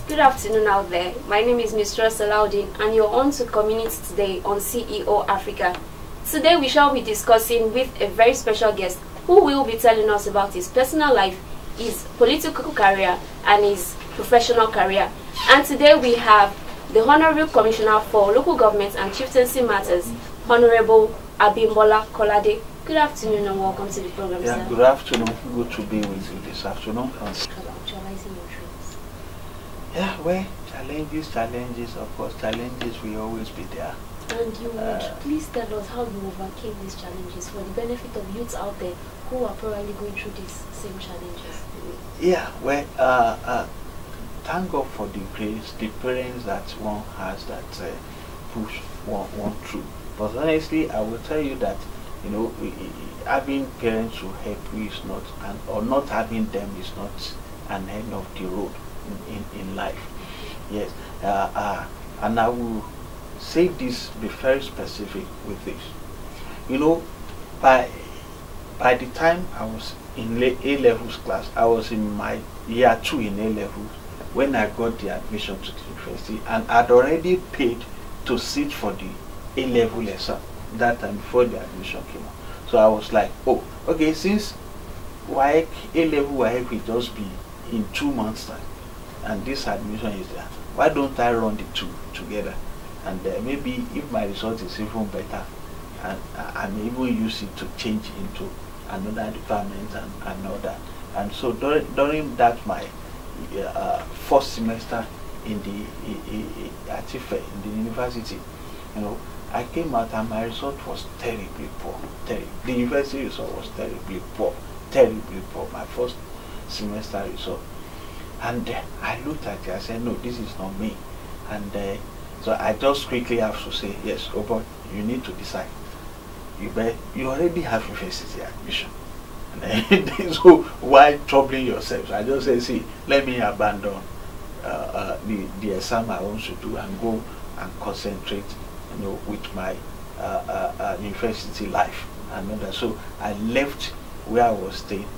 Good afternoon out there. My name is Mr. Salaudin and you're on to Community Today on CEO Africa. Today we shall be discussing with a very special guest who will be telling us about his personal life, his political career and his professional career. And today we have the Honorable Commissioner for Local Government and Chieftaincy Matters, Honorable Engr Bimbo Kolade. Good afternoon and welcome to the program, sir. Good afternoon. Good to be with you this afternoon. Actualizing your dreams. Yeah, well, challenges, of course, challenges will always be there. And you would please tell us how you overcame these challenges for the benefit of youths out there who are probably going through these same challenges. Yeah, well, thank God for the grace, the parents that one has that push one through. But honestly, I will tell you that, you know, having parents who help you is not, or not having them is not an end of the road in life. Yes, and I will say this, be very specific with this. You know, by the time I was in A-levels class, I was in my year 2 in A-levels when I got the admission to the university, and I'd already paid to sit for the A-level exam that time before the admission came out. So I was like, oh, okay, since WAEC, A-level WAEC will just be in 2 months time, and this admission is there, why don't I run the two together? And maybe if my result is even better, and I may even use it to change into another department and all that. And so during that my first semester in the at Ife, in the university, you know, I came out and my result was terribly poor. The university result was terribly poor. My first semester result. And I looked at it, I said, no, this is not me. And so I just quickly have to say, yes, oh boy, you need to decide. You already have university admission. And so why troubling yourself? So I just say, see, let me abandon the exam I want to do and go and concentrate, you know, with my university life and all that. So I left where I was staying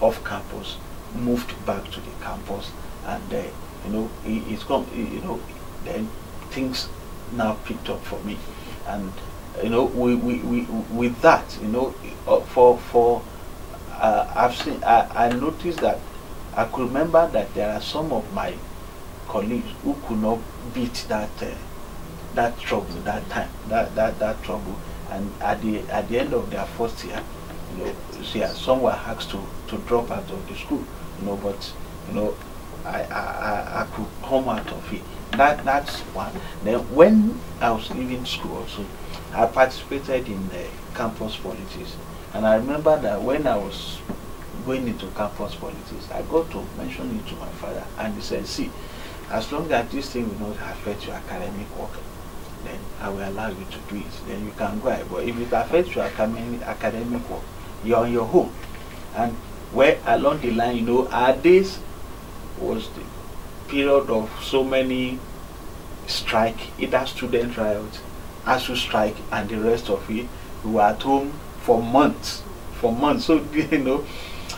off campus, moved back to the campus, and you know, it's come, you know, then things now picked up for me. And you know, with that, you know, I noticed that I could remember that there are some of my colleagues who could not beat that trouble, that trouble, and at the end of their first year, you know, some were asked to drop out of the school, you know, but you know, I could come out of it. That's one. Then when I was leaving school also, I participated in the campus politics, and I remember that when I was going into campus politics, I got to mention it to my father, and he said, see, as long as this thing will not affect your academic work, then I will allow you to do it. Then you can go ahead. But if it affects your academic work, you're on your own. And where along the line, you know, our days was the period of so many strike, either student riot, ASU strike, and the rest of it. We were at home for months. So you know,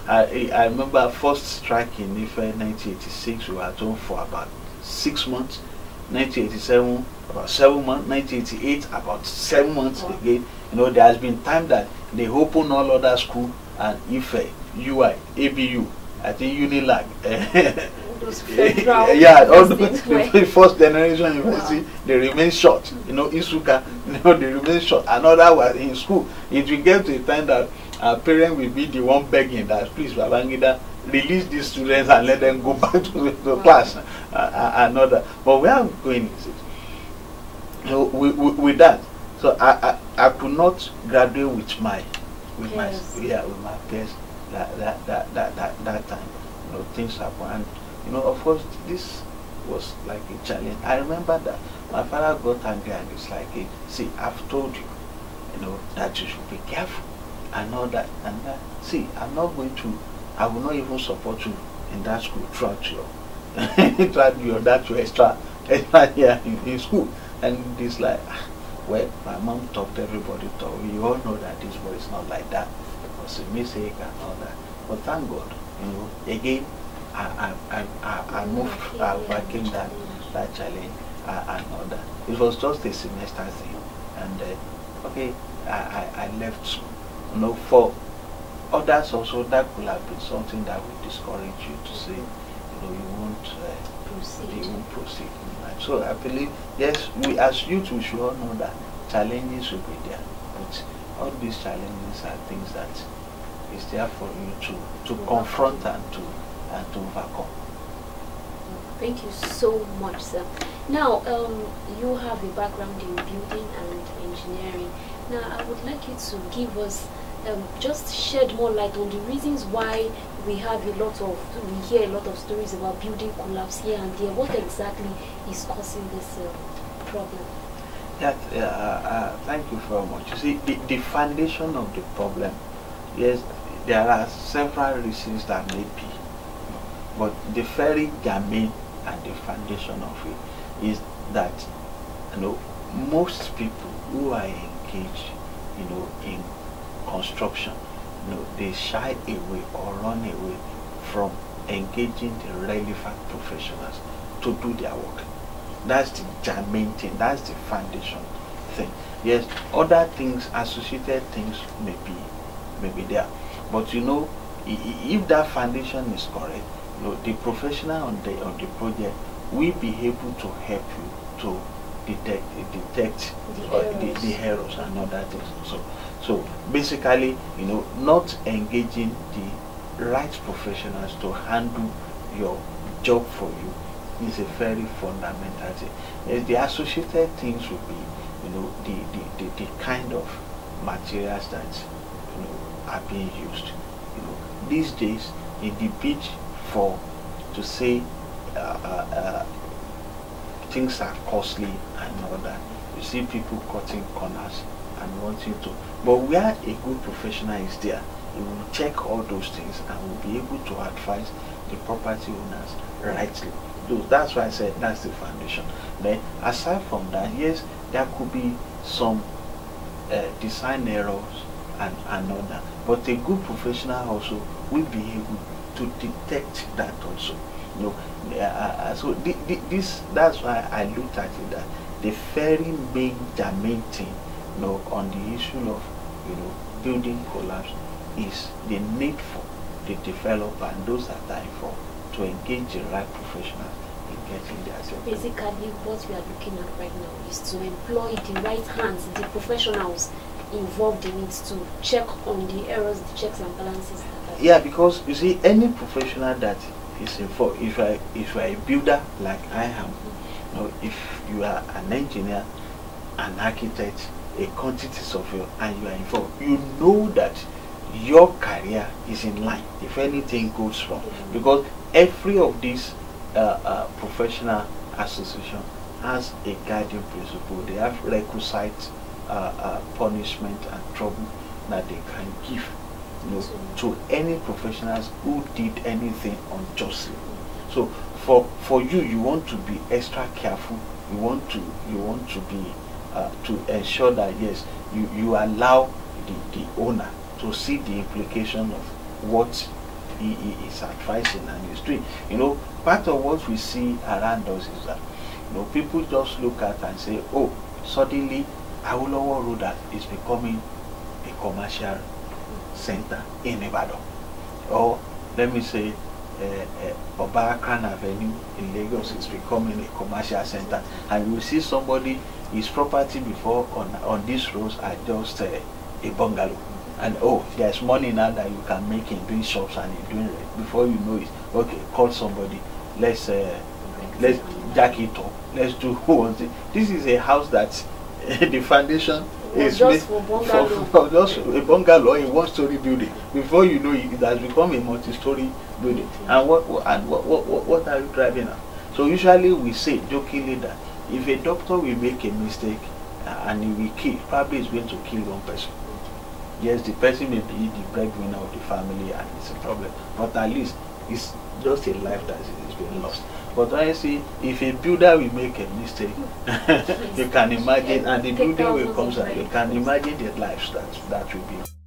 I remember first strike in Ife 1986. We were at home for about 6 months. 1987 about 7 months. 1988 about 7 months again. You know, there has been time that they open all other school and Ife, UI, ABU, I think Unilag. Yeah, all the first generation university, they remain short. You know, Isuka, you know, they remain short. Another was in school. It will get to a time that our parents will be the one begging that, please, Babangida, release these students and let them go back to class. Another. But where I'm going is it? You know, with that, so I could not graduate with my peers that time. You know, things happen, and you know, of course, this was like a challenge. I remember that my father got angry and it's like, hey, see, I've told you, you know, that you should be careful and all that. And that, see, I will not even support you in that school throughout your extra year in school. And it's like, well, my mom talked, everybody talked. We all know that this boy is not like that. It was a mistake and all that. But thank God, you know, again, I moved, I overcame that challenge and all that. It was just a semester thing, and okay, I left school. You know, for others also that could have been something that would discourage you to say, you know, you won't proceed. Right? So I believe, yes, we as youth we should all know that challenges will be there, but all these challenges are things that is there for you to confront and to overcome. Thank you so much, sir. Now, you have a background in building and engineering. Now, I would like you to give us, just shed more light on the reasons why we hear a lot of stories about building collapse here and there. What exactly is causing this problem? Yeah, thank you very much. You see, the foundation of the problem, yes, there are several reasons that may be, but the very germane and the foundation of it is that, you know, most people who are engaged, you know, in construction, you know, they shy away or run away from engaging the relevant professionals to do their work. That's the germane thing, that's the foundation thing. Yes, other things, associated things may be there, but you know, if that foundation is correct, you know, the professional on the project will be able to help you to detect the errors and other things. So basically, you know, not engaging the right professionals to handle your job for you is a very fundamental thing. The associated things will be, you know, the kind of materials that, you know, are being used. You know, these days in the bid to say things are costly and all that, you see people cutting corners and wanting to. But where a good professional is there, he will check all those things and will be able to advise the property owners rightly. That's why I said that's the foundation. Then aside from that, yes, there could be some design errors and all that, but a good professional also will be able to detect that also. You know, so that's why I looked at it that the very main germane thing, you know, on the issue of, you know, building collapse is the need for the developer and those that are involved to engage the right professionals in getting their job. Basically, what we are looking at right now is to employ the right hands, the professionals involved in it, to check on the errors, the checks and balances. Yeah, because you see, any professional that is involved, if you are a builder like I am, you know, if you are an engineer, an architect, a quantity surveyor, and you are involved, you know that your career is in line if anything goes wrong, because every of these professional association has a guiding principle. They have requisite punishment and trouble that they can give, you know, to any professionals who did anything unjustly. So for you, you want to be extra careful. You want to be to ensure that yes, you allow the owner to see the implication of what he is advising and is doing. You know, part of what we see around us is that, you know, people just look at and say, oh, suddenly Awolowo Road is becoming a commercial center in Ibadan, or let me say Obakan Avenue in Lagos is becoming a commercial center, and you see somebody, his property before on these roads are just a bungalow, and oh, there's money now that you can make in doing shops and in doing rent. Before you know it, okay, call somebody, let's jack it up, let's do this is a house that the foundation is just for just a bungalow in one-story building. Before you know it, it has become a multi-story building. And what are you driving at? So usually we say jokingly that if a doctor will make a mistake and he will kill, probably is going to kill one person. Yes, the person may be the breadwinner of the family and it's a problem, but at least it's just a life that is being lost. But honestly, if a builder will make a mistake, you can imagine, and the building will come out, you can imagine the lives that will be.